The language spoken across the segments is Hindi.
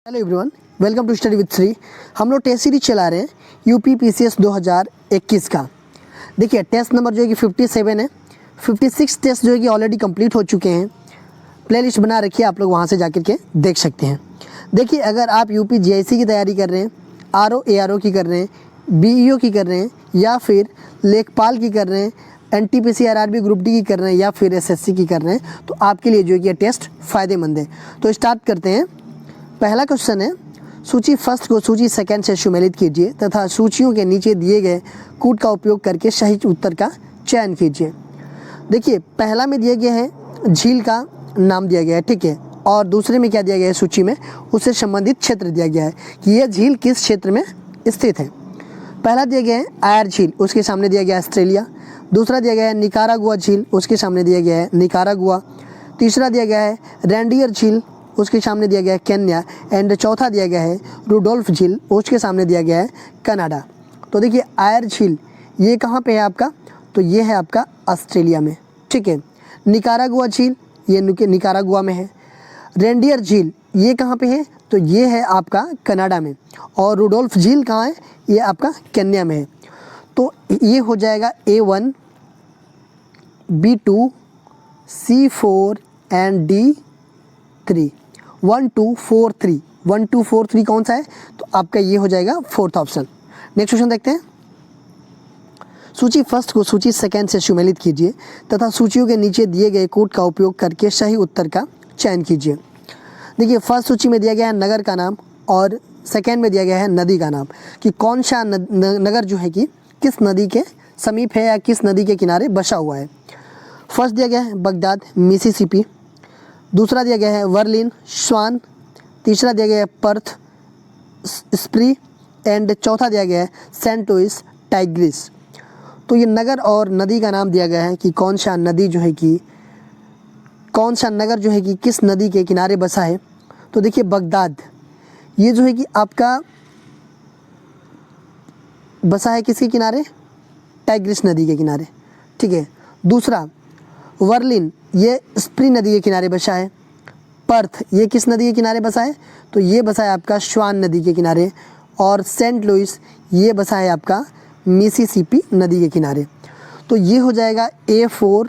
Hello everyone, welcome to study with Shri. हम लोग टेस्ट सीरीज चला रहे हैं यूपी पीसीएस 2021 का। देखिए टेस्ट नंबर जो है कि 57 है। 56 टेस्ट जो है कि ऑलरेडी कंप्लीट हो चुके हैं। प्लेलिस्ट बना रखी है, आप लोग वहाँ से जाकर के देख सकते हैं। देखिए अगर आप यूपी जीआईसी की तैयारी कर रहे हैं, आरओ एआरओ की कर रहे हैं, बीईओ की कर रहे हैं या फिर लेखपाल की कर रहे हैं, एनटीपीसी आरआरबी ग्रुप डी की कर रहे हैं या फिर एसएससी की कर रहे हैं, तो आपके लिए जो है कि ये टेस्ट फ़ायदेमंद है। तो स्टार्ट करते हैं। पहला क्वेश्चन है, सूची फर्स्ट को सूची सेकंड से सुमेलित कीजिए तथा सूचियों के नीचे दिए गए कूट का उपयोग करके सही उत्तर का चयन कीजिए। देखिए पहला में दिया गया है झील का नाम दिया गया है, ठीक है, और दूसरे में क्या दिया गया है सूची में, उससे संबंधित क्षेत्र दिया गया है कि यह झील किस क्षेत्र में स्थित है। पहला दिया गया है आयर झील, उसके सामने दिया गया है ऑस्ट्रेलिया। दूसरा दिया गया है निकारागुआ झील, उसके सामने दिया गया है निकारागुआ। तीसरा दिया गया है रेंडियर झील, उसके सामने दिया गया है केन्या। एंड चौथा दिया गया है रुडोल्फ झील, उसके सामने दिया गया है कनाडा। तो देखिए आयर झील ये कहाँ पे है आपका, तो ये है आपका ऑस्ट्रेलिया में, ठीक है। निकारागुआ झील ये निकारागुआ में है। रेंडियर झील ये कहाँ पे है, तो ये है आपका कनाडा में। और रुडोल्फ झील कहाँ है, ये आपका केन्या में है। तो ये हो जाएगा A1, B2, C4 and D3। 1 2 4 3 1 2 4 3 कौन सा है, तो आपका ये हो जाएगा फोर्थ ऑप्शन। नेक्स्ट क्वेश्चन देखते हैं। सूची फर्स्ट को सूची सेकंड से सुमेलित कीजिए तथा सूचियों के नीचे दिए गए कोड का उपयोग करके सही उत्तर का चयन कीजिए। देखिए फर्स्ट सूची में दिया गया है नगर का नाम और सेकंड में दिया गया है नदी का नाम, कि कौन सा नगर जो है कि किस नदी के समीप है या किस नदी के किनारे बसा हुआ है। फर्स्ट दिया गया है बगदाद मिसिसिपी। दूसरा दिया गया है वर्लिन स्वान। तीसरा दिया गया है पर्थ स्प्री। एंड चौथा दिया गया है सेंट लुइस टाइग्रिस। तो ये नगर और नदी का नाम दिया गया है कि कौन सा नदी जो है कि कौन सा नगर जो है कि किस नदी के किनारे बसा है। तो देखिए बगदाद ये जो है कि आपका बसा है किसके किनारे, टाइग्रिस नदी के किनारे, ठीक है। दूसरा वर्लिन ये स्प्री नदी के किनारे बसा है। पर्थ ये किस नदी के किनारे बसा है, तो ये बसा है आपका स्वान नदी के किनारे। और सेंट लुइस ये बसा है आपका मिसिसिपी नदी के किनारे। तो ये हो जाएगा A4,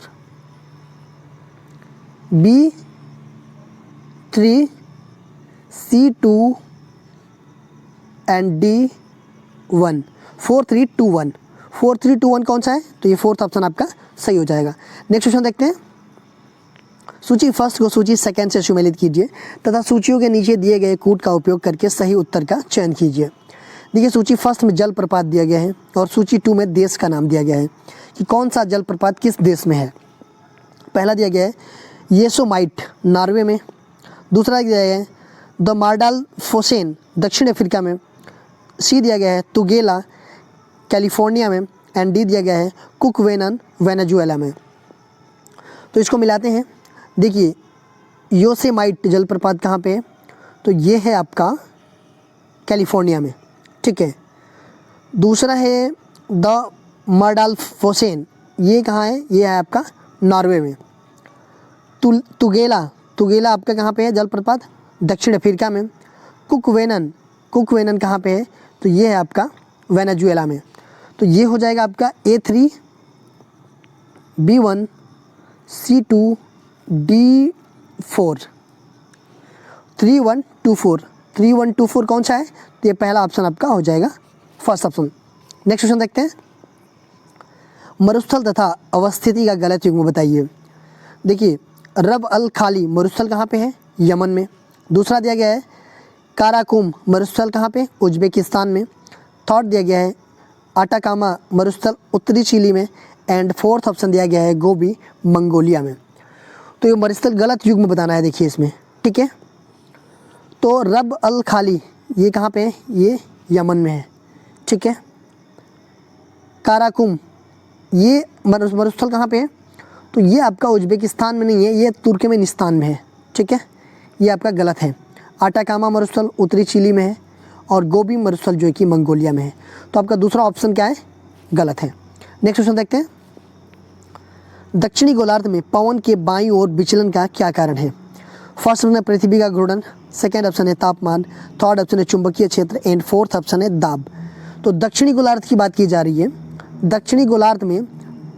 B3, C2 and D1। 4 3 2 1 4 3 2 1 कौन सा है, तो ये फोर्थ ऑप्शन आपका सही हो जाएगा। नेक्स्ट क्वेश्चन देखते हैं। सूची फर्स्ट को सूची सेकंड से सुमेलित कीजिए तथा सूचियों के नीचे दिए गए कूट का उपयोग करके सही उत्तर का चयन कीजिए। देखिए सूची फर्स्ट में जलप्रपात दिया गया है और सूची 2 में देश का नाम दिया गया है कि कौन सा जलप्रपात किस देश में है। पहला दिया गया है येसोमाइट नॉर्वे में। दूसरा दिया गया है द मार्डाल फोसेन दक्षिण अफ्रीका में। सी दिया गया है तुगेला कैलिफोर्निया में। एंड डी दिया गया है कुकवेनन वेनेजुएला में। तो इसको मिलाते हैं। देखिए योसेमाइट जलप्रपात कहाँ पे है, तो ये है आपका कैलिफोर्निया में, ठीक है। दूसरा है द मार्डाल फोसेन, ये कहाँ है, ये है आपका नॉर्वे में। तुगेला आपका कहाँ पे है जलप्रपात, दक्षिण अफ्रीका में। कुकवेनन कहाँ पे है, तो ये है आपका वेनेजुएला में। तो ये हो जाएगा आपका A3, B1, C2, D4। 3 1 2 4 3 1 2 4 कौन सा है, तो ये पहला ऑप्शन आपका हो जाएगा फर्स्ट ऑप्शन। नेक्स्ट क्वेश्चन देखते हैं। मरुस्थल तथा अवस्थिति का गलत युग्म बताइए। देखिए रब अल खाली मरुस्थल कहाँ पे है, यमन में। दूसरा दिया गया है काराकुम मरुस्थल कहाँ पे, उज्बेकिस्तान में। थर्ड दिया गया है आटाकामा मरुस्थल उत्तरी चिली में। एंड फोर्थ ऑप्शन दिया गया है गोबी मंगोलिया में। तो ये मरुस्थल गलत युग्म बताना है, देखिए इसमें, ठीक है। तो रब अल खाली ये कहाँ पे है, ये यमन में है, ठीक है। काराकुम ये मरुस्थल कहाँ पे है, तो ये आपका उज्बेकिस्तान में नहीं है, ये तुर्कमेनिस्तान में है, ठीक है। ये आपका गलत है। आटाकामा मरुस्थल उत्तरी चिली में है और गोबी मरुस्थल जो है कि मंगोलिया में है। तो आपका दूसरा ऑप्शन क्या है, गलत है। नेक्स्ट क्वेश्चन देखते हैं। दक्षिणी गोलार्ध में पवन के बाईं ओर विचलन का क्या कारण है। फर्स्ट में पृथ्वी का घूर्णन, सेकेंड ऑप्शन है तापमान, थर्ड ऑप्शन है चुंबकीय क्षेत्र एंड फोर्थ ऑप्शन है दाब। तो दक्षिणी गोलार्ध की बात की जा रही है। दक्षिणी गोलार्ध में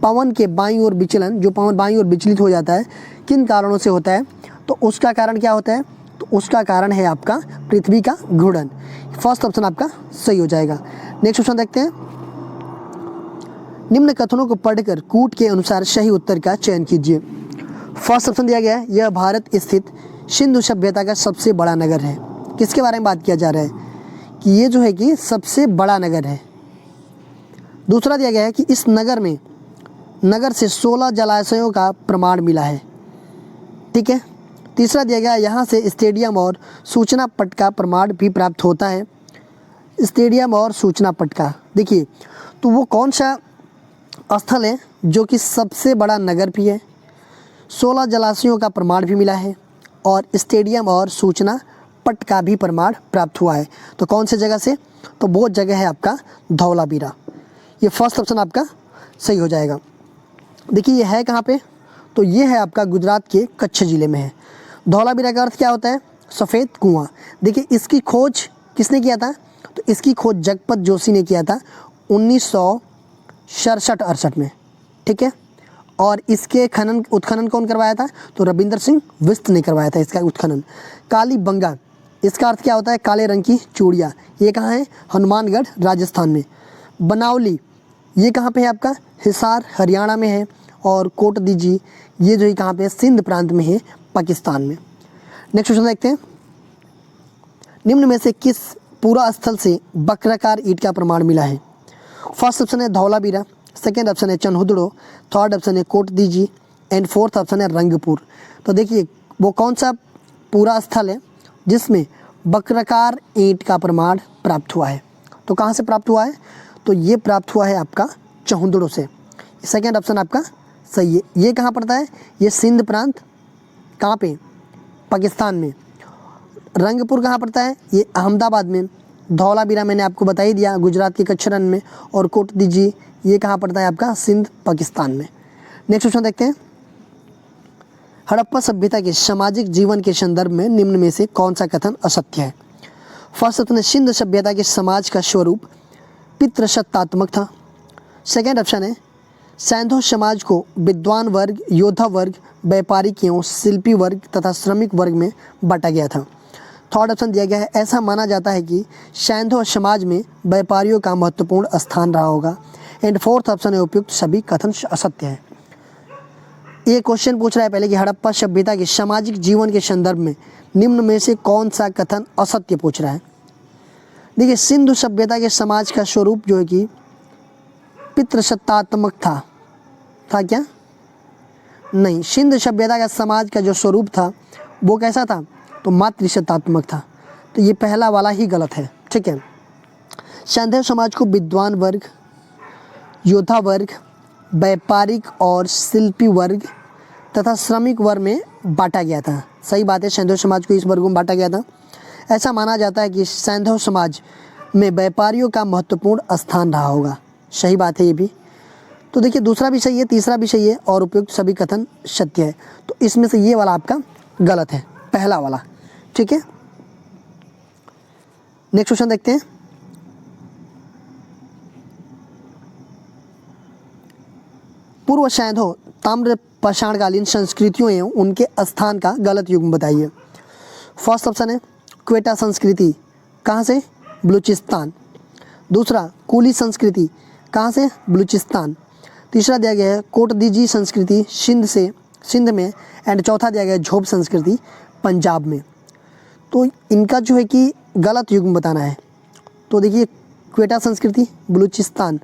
पवन के बाईं ओर विचलन, जो पवन बाईं ओर विचलित हो जाता है, किन कारणों से होता है? तो उसका कारण क्या होता है? तो उसका कारण है आपका पृथ्वी का घूर्णन। फर्स्ट ऑप्शन आपका सही हो जाएगा। नेक्स्ट क्वेश्चन देखते हैं। निम्न कथनों को पढ़कर कूट के अनुसार सही उत्तर का चयन कीजिए। फर्स्ट ऑप्शन दिया गया है, यह भारत स्थित सिंधु सभ्यता का सबसे बड़ा नगर है। किसके बारे में बात किया जा रहा है? कि ये जो है कि सबसे बड़ा नगर है। दूसरा दिया गया है कि इस नगर से 16 जलाशयों का प्रमाण मिला है। ठीक है। तीसरा दिया गया है, यहाँ से स्टेडियम और सूचना पट का प्रमाण भी प्राप्त होता है। स्टेडियम और सूचना पट का, देखिए तो वो कौन सा स्थल है जो कि सबसे बड़ा नगर भी है, 16 जलाशयों का प्रमाण भी मिला है और स्टेडियम और सूचना पट का भी प्रमाण प्राप्त हुआ है। तो कौन से जगह से? तो वो जगह है आपका धौलावीरा। ये फर्स्ट ऑप्शन आपका सही हो जाएगा। देखिए ये है कहाँ पे? तो ये है आपका गुजरात के कच्छ ज़िले में है। धौलावीरा का अर्थ क्या होता है? सफ़ेद कुआं। देखिए इसकी खोज किसने किया था? तो इसकी खोज जगपत जोशी ने किया था 1967-68 में। ठीक है। और इसके उत्खनन कौन करवाया था? तो रविंद्र सिंह बिष्ट ने करवाया था इसका उत्खनन। कालीबंगा, इसका अर्थ क्या होता है? काले रंग की चूड़ियाँ। ये कहाँ है? हनुमानगढ़ राजस्थान में। बनावली, ये कहाँ पे है आपका? हिसार हरियाणा में है। और कोट दीजी, ये जो है कहाँ पे है? सिंध प्रांत में है, पाकिस्तान में। नेक्स्ट क्वेश्चन देखते हैं। निम्न में से किस पूरा स्थल से वक्राकार ईंट का प्रमाण मिला है? फर्स्ट ऑप्शन है धौलावीरा, सेकेंड ऑप्शन है चनहुदड़ो, थर्ड ऑप्शन है कोट दीजी एंड फोर्थ ऑप्शन है रंगपुर। तो देखिए वो कौन सा पूरा स्थल है जिसमें वक्राकार ईंट का प्रमाण प्राप्त हुआ है? तो कहाँ से प्राप्त हुआ है? तो ये प्राप्त हुआ है आपका चनहुदड़ो से। सेकेंड ऑप्शन आपका सही है। ये कहाँ पड़ता है? ये सिंध प्रांत, कहाँ पे? पाकिस्तान में। रंगपुर कहाँ पड़ता है? ये अहमदाबाद में। धौलावीरा मैंने आपको बता ही दिया, गुजरात के कच्छ रण में। और कोट दीजी, ये कहाँ पड़ता है आपका? सिंध पाकिस्तान में। नेक्स्ट क्वेश्चन देखते हैं। हड़प्पा सभ्यता के सामाजिक जीवन के संदर्भ में निम्न में से कौन सा कथन असत्य है? फर्स्ट ऑप्शन है सिंधु सभ्यता के समाज का स्वरूप पितृसत्तात्मक था। सेकेंड ऑप्शन है सैंधो समाज को विद्वान वर्ग, योद्धा वर्ग, व्यापारिक एवं शिल्पी वर्ग तथा श्रमिक वर्ग में बांटा गया था। थर्ड ऑप्शन दिया गया है ऐसा माना जाता है कि सैंधो समाज में व्यापारियों का महत्वपूर्ण स्थान रहा होगा। एंड फोर्थ ऑप्शन है उपयुक्त सभी कथन असत्य है। ये क्वेश्चन पूछ रहा है पहले कि हड़प्पा सभ्यता के सामाजिक जीवन के संदर्भ में निम्न में से कौन सा कथन असत्य पूछ रहा है। देखिए सिंधु सभ्यता के समाज का स्वरूप जो है कि पितृसत्तात्मक था क्या? नहीं, सिंधु सभ्यता का समाज का जो स्वरूप था वो कैसा था? तो मातृसत्तात्मक था। तो ये पहला वाला ही गलत है। ठीक है। सैंधव समाज को विद्वान वर्ग, योद्धा वर्ग, व्यापारिक और शिल्पी वर्ग तथा श्रमिक वर्ग में बांटा गया था। सही बात है, सैंधव समाज को इस वर्गों में बांटा गया था। ऐसा माना जाता है कि सैंधव समाज में व्यापारियों का महत्वपूर्ण स्थान रहा होगा। सही बात है ये भी। तो देखिए दूसरा भी सही है, तीसरा भी सही है और उपयुक्त सभी कथन सत्य है। तो इसमें से ये वाला आपका गलत है, पहला वाला। ठीक है। नेक्स्ट क्वेश्चन देखते हैं। पूर्व सैंधो ताम्र पाषाणकालीन संस्कृतियों एवं उनके स्थान का गलत युग्म बताइए। फर्स्ट ऑप्शन है क्वेटा संस्कृति, कहाँ से? बलूचिस्तान। दूसरा कुली संस्कृति, कहाँ से? बलूचिस्तान। तीसरा दिया गया है कोटदीजी संस्कृति सिंध में। एंड चौथा दिया गया है झोप संस्कृति पंजाब में। तो इनका जो है कि गलत युग्म बताना है। तो देखिए क्वेटा संस्कृति बलूचिस्तान,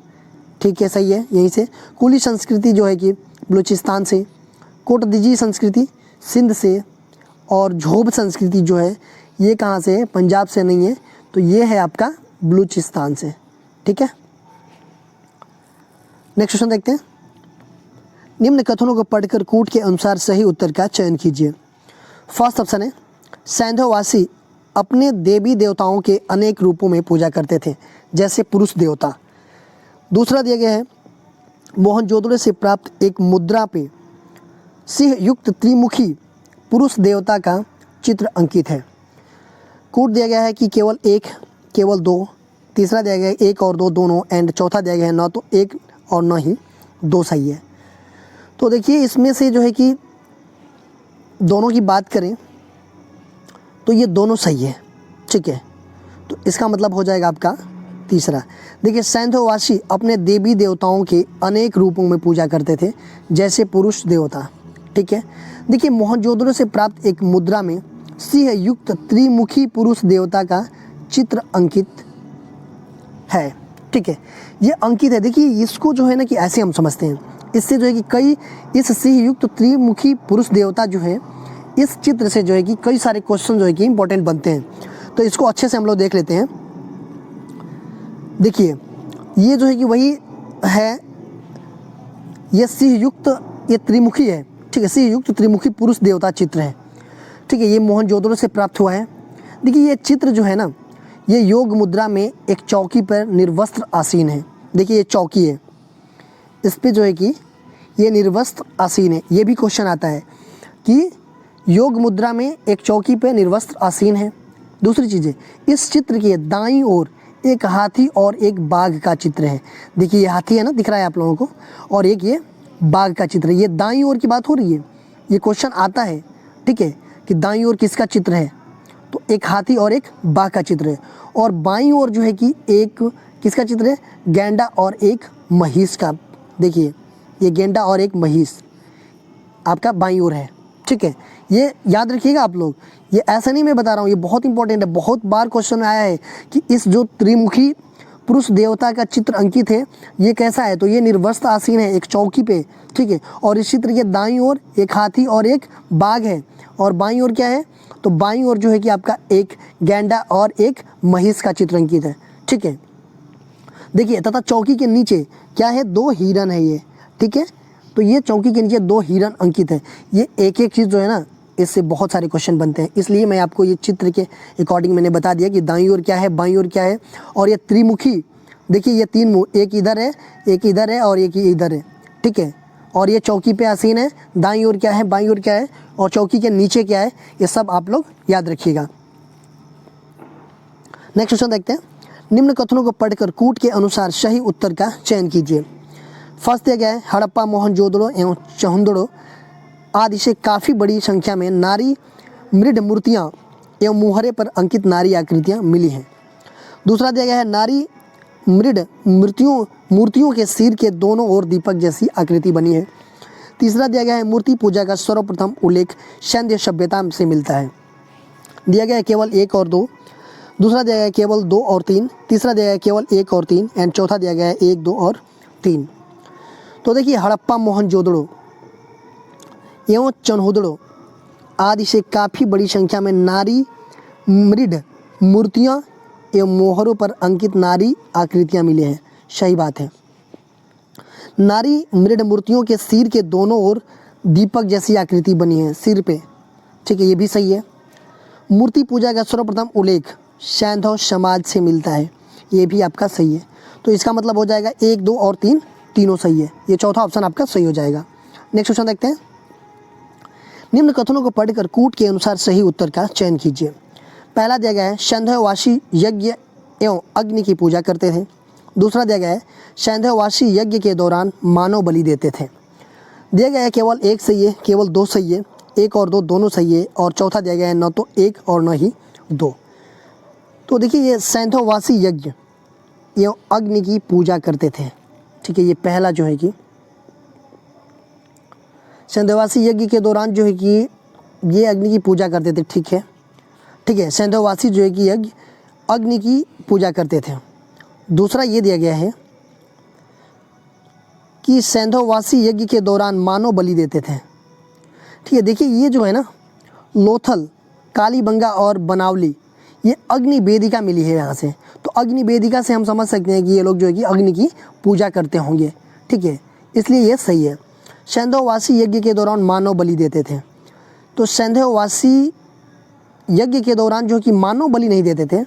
ठीक है, सही है यहीं से। कुली संस्कृति जो है कि बलूचिस्तान से, कोटदीजी संस्कृति सिंध से और झोप संस्कृति जो है ये कहाँ से है? पंजाब से नहीं है। तो ये है आपका बलूचिस्तान से। ठीक है। नेक्स्ट क्वेश्चन देखते हैं। निम्न कथनों को पढ़कर कूट के अनुसार सही उत्तर का चयन कीजिए। फर्स्ट ऑप्शन है सैंधववासी अपने देवी देवताओं के अनेक रूपों में पूजा करते थे, जैसे पुरुष देवता। दूसरा दिया गया है मोहनजोदड़ो से प्राप्त एक मुद्रा पे सिंह युक्त त्रिमुखी पुरुष देवता का चित्र अंकित है। कूट दिया गया है कि केवल एक, केवल दो, तीसरा दिया गया है एक और दो दोनों, एंड चौथा दिया गया है न तो एक और न ही दो सही है। तो देखिए इसमें से जो है कि दोनों की बात करें तो ये दोनों सही है, ठीक है। तो इसका मतलब हो जाएगा आपका तीसरा। देखिए सैंधववासी अपने देवी देवताओं के अनेक रूपों में पूजा करते थे, जैसे पुरुष देवता, ठीक है। देखिए मोहनजोदड़ो से प्राप्त एक मुद्रा में सिंह युक्त त्रिमुखी पुरुष देवता का चित्र अंकित है, ठीक है। ये अंकित है, देखिए इसको जो है ना कि ऐसे हम समझते हैं, इससे जो है कि कई इस सिंह युक्त त्रिमुखी पुरुष देवता जो है इस चित्र से जो है कि कई सारे क्वेश्चन जो है कि इंपॉर्टेंट बनते हैं। तो इसको अच्छे से हम लोग देख लेते हैं। देखिए ये जो है कि वही है, ये सिंह युक्त, ये त्रिमुखी है, ठीक है। सिंह युक्त त्रिमुखी पुरुष देवता चित्र है, ठीक है। ये मोहनजोदड़ो से प्राप्त हुआ है। देखिए ये चित्र जो है ना, ये योग मुद्रा में एक चौकी पर निर्वस्त्र आसीन है। देखिए ये चौकी है, इस पे जो है कि ये निर्वस्त्र आसीन है। ये भी क्वेश्चन आता है कि योग मुद्रा में एक चौकी पे निर्वस्त्र आसीन है। दूसरी चीज़ें, इस चित्र के दाईं ओर एक हाथी और एक बाघ का चित्र है। देखिए ये हाथी है ना, दिख रहा है आप लोगों को, और एक ये बाघ का चित्र है। ये दाईं ओर की बात हो रही है, ये क्वेश्चन आता है, ठीक है, कि दाईं ओर किसका चित्र है, तो एक हाथी और एक बाघ का चित्र है। और बाईं ओर जो है कि एक किसका चित्र है, गैंडा और एक महिष का। देखिए ये गैंडा और एक महिष आपका बाईं ओर है, ठीक है। ये याद रखिएगा आप लोग, ये ऐसा नहीं मैं बता रहा हूँ, ये बहुत इंपॉर्टेंट है। बहुत बार क्वेश्चन में आया है कि इस जो त्रिमुखी पुरुष देवता का चित्र अंकित है ये कैसा है, तो ये निर्वस्त्र आसीन है एक चौकी पे, ठीक है। और इस चित्र के दाईं ओर एक हाथी और एक बाघ है, और बाईं ओर क्या है, तो बाईं ओर जो है कि आपका एक गैंडा और एक महिष का चित्र अंकित है, ठीक है। देखिए तथा चौकी के नीचे क्या है, दो हिरन है ये, ठीक है। तो ये चौकी के नीचे दो हिरन अंकित है। ये एक एक चीज़ जो है ना, इससे बहुत सारे क्वेश्चन बनते हैं, इसलिए मैं आपको ये चित्र के अकॉर्डिंग मैंने बता दिया कि दाईं ओर क्या है, बाईं ओर क्या है। और ये त्रिमुखी, देखिए ये तीन मुँह, एक इधर है, एक इधर है और एक इधर है, ठीक है। और ये चौकी पे आसीन है, दाईं ओर क्या है, बाईं ओर क्या है, और चौकी के नीचे क्या है, ये सब आप लोग याद रखिएगा। नेक्स्ट क्वेश्चन देखते हैं। निम्न कथनों को पढ़कर कूट के अनुसार सही उत्तर का चयन कीजिए। फर्स्ट दिया गया है, हड़प्पा मोहनजोदड़ो एवं चहुंदड़ो आदि से काफ़ी बड़ी संख्या में नारी मृड मूर्तियाँ एवं मुहरे पर अंकित नारी आकृतियाँ मिली हैं। दूसरा दिया गया है, नारी मृड मूर्तियों के सिर के दोनों ओर दीपक जैसी आकृति बनी है। तीसरा दिया गया है, मूर्ति पूजा का सर्वप्रथम उल्लेख सैंध्य सभ्यता से मिलता है। दिया गया है केवल एक और दो। दूसरा दिया गया है केवल दो और तीन। तीसरा दिया गया है केवल एक और तीन, एंड चौथा दिया गया है एक, दो और तीन। तो देखिए हड़प्पा मोहनजोदड़ो एवं चन्हुदड़ो आदि से काफ़ी बड़ी संख्या में नारी मृड मूर्तियाँ एवं मोहरों पर अंकित नारी आकृतियाँ मिली हैं। सही बात है। नारी मृड मूर्तियों के सिर के दोनों ओर दीपक जैसी आकृति बनी है सिर पे, ठीक है, ये भी सही है। मूर्ति पूजा का सर्वप्रथम उल्लेख सैंधव समाज से मिलता है, ये भी आपका सही है। तो इसका मतलब हो जाएगा एक, दो और तीन, तीनों सही है। ये चौथा ऑप्शन आपका सही हो जाएगा। नेक्स्ट क्वेश्चन देखते हैं। निम्न कथनों को पढ़कर कूट के अनुसार सही उत्तर का चयन कीजिए। पहला दिया गया है, सैंधववासी यज्ञ एवं अग्नि की पूजा करते थे। दूसरा दिया गया है, सैंधववासी यज्ञ के दौरान मानव बलि देते थे। दिया गया है केवल एक सही है, केवल दो सही है, एक और दो दोनों सही है, और चौथा दिया गया है न तो एक और न ही दो। तो देखिए ये सैंधववासी यज्ञ एवं अग्नि की पूजा करते थे, ठीक है। ये पहला जो है कि सैंधववासी यज्ञ के दौरान जो है कि ये अग्नि की पूजा करते थे, ठीक है, ठीक है। सैंधववासी जो है कि यज्ञ अग्नि की पूजा करते थे। दूसरा ये दिया गया है कि सैंधववासी यज्ञ के दौरान मानव बलि देते थे, ठीक है। देखिए ये जो है ना, लोथल, कालीबंगा और बनावली, ये अग्नि वेदिका मिली है यहाँ से। तो अग्नि वेदिका से हम समझ सकते हैं कि ये लोग जो है कि अग्नि की पूजा करते होंगे, ठीक है, इसलिए ये सही है। सैंधववासी यज्ञ के दौरान मानव बलि देते थे। तो सैंधववासी यज्ञ के दौरान जो कि मानव बलि नहीं देते थे,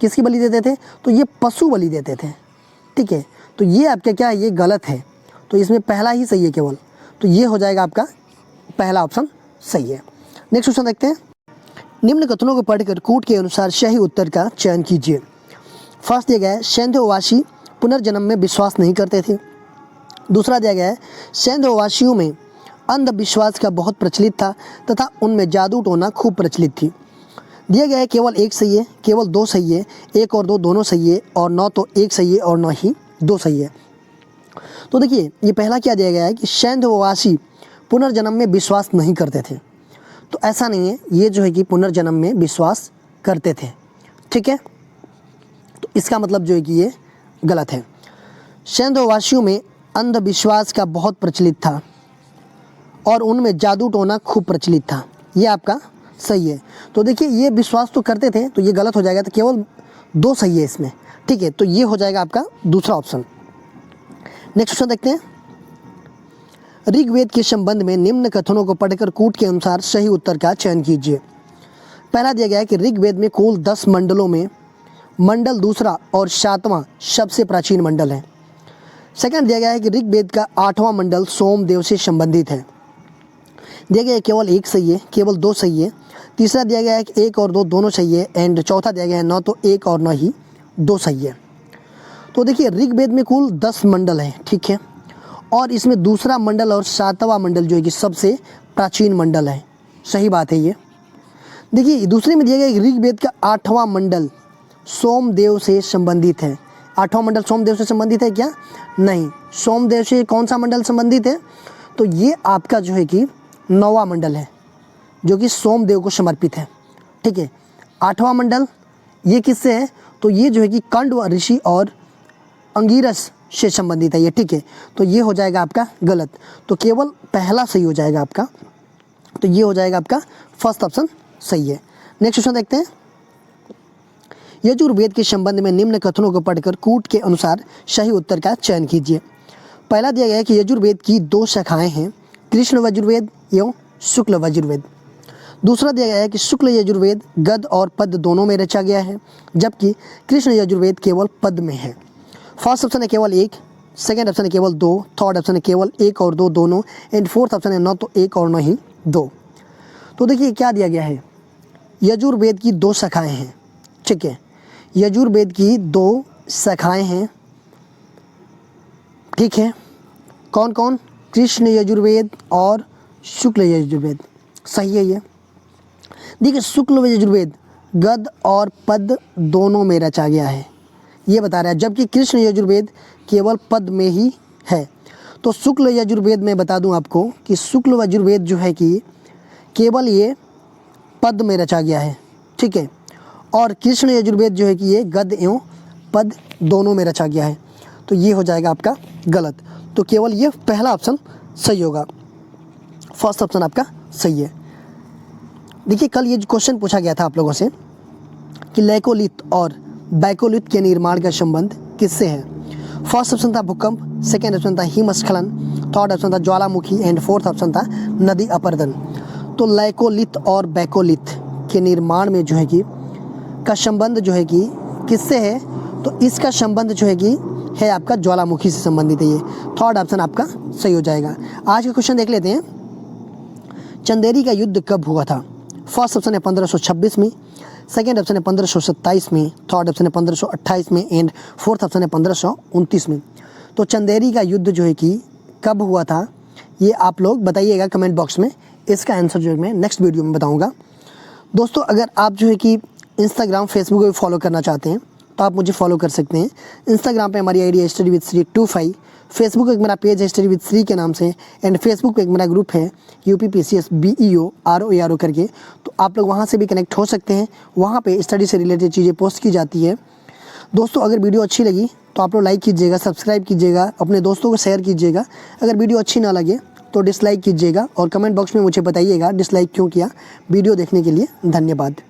किसकी बलि देते थे, तो ये पशु बलि देते थे, ठीक है। तो ये आपका क्या है, ये गलत है। तो इसमें पहला ही सही है केवल, तो ये हो जाएगा आपका पहला ऑप्शन सही है। नेक्स्ट क्वेश्चन देखते हैं। निम्न कथनों को पढ़कर कूट के अनुसार सही उत्तर का चयन कीजिए। फर्स्ट दिया गया है सैंधववासी पुनर्जन्म में विश्वास नहीं करते थे। दूसरा दिया गया है सैंधववासियों में अंधविश्वास का बहुत प्रचलित था तथा उनमें जादू टोना खूब प्रचलित थी। दिया गया है केवल एक सही है, केवल दो सही है, एक और दो दोनों सही है, और न तो एक सही है और न ही दो सही है। तो देखिए ये पहला क्या दिया गया है कि सैंधववासी पुनर्जन्म में विश्वास नहीं करते थे। तो ऐसा नहीं है, ये जो है कि पुनर्जन्म में विश्वास करते थे। ठीक है, तो इसका मतलब जो है कि ये गलत है। सैंधववासियों में अंधविश्वास का बहुत प्रचलित था और उनमें जादू टोना खूब प्रचलित था, ये आपका सही है। तो देखिए ये विश्वास तो करते थे, तो ये गलत हो जाएगा, तो केवल दो सही है इसमें। ठीक है, तो ये हो जाएगा आपका दूसरा ऑप्शन। नेक्स्ट क्वेश्चन देखते हैं। ऋग्वेद के संबंध में निम्न कथनों को पढ़कर कूट के अनुसार सही उत्तर का चयन कीजिए। पहला दिया गया है कि ऋग्वेद में कुल 10 मंडलों में मंडल दूसरा और 7वां सबसे प्राचीन मंडल है। सेकंड दिया गया है कि ऋग्वेद का 8वां मंडल सोमदेव से संबंधित है। दिया गया है केवल एक सही है, केवल दो सही है। तीसरा दिया गया है कि एक और दो दोनों सही है, एंड चौथा दिया गया है न तो एक और न ही दो सही है। तो देखिए ऋग्वेद में कुल 10 मंडल है, ठीक है, और इसमें दूसरा मंडल और 7वां मंडल जो है कि सबसे प्राचीन मंडल है, सही बात है ये। देखिए दूसरे में दिया गया है कि ऋग्वेद का 8वां मंडल सोमदेव से संबंधित है। 8वां मंडल सोमदेव से संबंधित है क्या? नहीं। सोमदेव से कौन सा मंडल संबंधित है? तो ये आपका जो है कि 9वां मंडल है जो कि सोमदेव को समर्पित है। ठीक है, 8वां मंडल ये किससे है? तो ये जो है कि कण्व ऋषि और अंगिरस से संबंधित है ये। ठीक है, तो ये हो जाएगा आपका गलत, तो केवल पहला सही हो जाएगा आपका, तो ये हो जाएगा आपका फर्स्ट ऑप्शन सही है। नेक्स्ट क्वेश्चन देखते हैं। यजुर्वेद के संबंध में निम्न कथनों को पढ़कर कूट के अनुसार सही उत्तर का चयन कीजिए। पहला दिया गया है कि यजुर्वेद की 2 शाखाएं हैं, कृष्ण यजुर्वेद एवं शुक्ल यजुर्वेद। दूसरा दिया गया है कि शुक्ल यजुर्वेद गद और पद दोनों में रचा गया है, जबकि कृष्ण यजुर्वेद केवल पद में है। फर्स्ट ऑप्शन है केवल एक, सेकेंड ऑप्शन है केवल दो, थर्ड ऑप्शन है केवल एक और दो दोनों, एंड फोर्थ ऑप्शन है न तो एक और न ही दो। तो देखिए क्या दिया गया है, यजुर्वेद की 2 शाखाएं हैं। ठीक है, यजुर्वेद की 2 शाखाएं हैं। ठीक है, कौन कौन? कृष्ण यजुर्वेद और शुक्ल यजुर्वेद, सही है ये। देखिए शुक्ल यजुर्वेद गद और पद दोनों में रचा गया है, ये बता रहा है, जबकि कृष्ण यजुर्वेद केवल पद में ही है। तो शुक्ल यजुर्वेद में बता दूं आपको कि शुक्ल यजुर्वेद जो है कि केवल ये पद में रचा गया है। ठीक है, और कृष्ण यजुर्वेद जो है कि ये गद एवं पद दोनों में रचा गया है, तो ये हो जाएगा आपका गलत। तो केवल ये पहला ऑप्शन सही होगा, फर्स्ट ऑप्शन आपका सही है। देखिए कल ये क्वेश्चन पूछा गया था आप लोगों से कि लैकोलिथ और बैकोलिथ के निर्माण का संबंध किससे है। फर्स्ट ऑप्शन था भूकंप, सेकेंड ऑप्शन था हिमस्खलन, थर्ड ऑप्शन था ज्वालामुखी, एंड फोर्थ ऑप्शन था नदी अपरदन। तो लैकोलिथ और बैकोलिथ के निर्माण में जो है कि का संबंध जो है कि किससे है, तो इसका संबंध जो है कि है आपका ज्वालामुखी से संबंधित है। ये थर्ड ऑप्शन आपका सही हो जाएगा। आज का क्वेश्चन देख लेते हैं। चंदेरी का युद्ध कब हुआ था? फर्स्ट ऑप्शन है 1526 में, सेकेंड ऑप्शन है 1527 में, थर्ड ऑप्शन है 1528 में, एंड फोर्थ ऑप्शन है 1529 में। तो चंदेरी का युद्ध जो है कि कब हुआ था, ये आप लोग बताइएगा कमेंट बॉक्स में। इसका आंसर जो है मैं नेक्स्ट वीडियो में बताऊंगा। दोस्तों अगर आप जो है कि इंस्टाग्राम फेसबुक पे फॉलो करना चाहते हैं तो आप मुझे फॉलो कर सकते हैं। इंस्टाग्राम पे हमारी आईडी है स्टडी विद श्री 25, फेसबुक पे एक मेरा पेज है स्टडी विद श्री के नाम से, एंड फेसबुक पे एक मेरा ग्रुप है UPPCS BEO ROARO करके। तो आप लोग वहाँ से भी कनेक्ट हो सकते हैं, वहाँ पे स्टडी से रिलेटेड चीज़ें पोस्ट की जाती है। दोस्तों अगर वीडियो अच्छी लगी तो आप लोग लाइक कीजिएगा, सब्सक्राइब कीजिएगा, अपने दोस्तों को शेयर कीजिएगा। अगर वीडियो अच्छी ना लगे तो डिसलाइक कीजिएगा और कमेंट बॉक्स में मुझे बताइएगा डिसलाइक क्यों किया। वीडियो देखने के लिए धन्यवाद।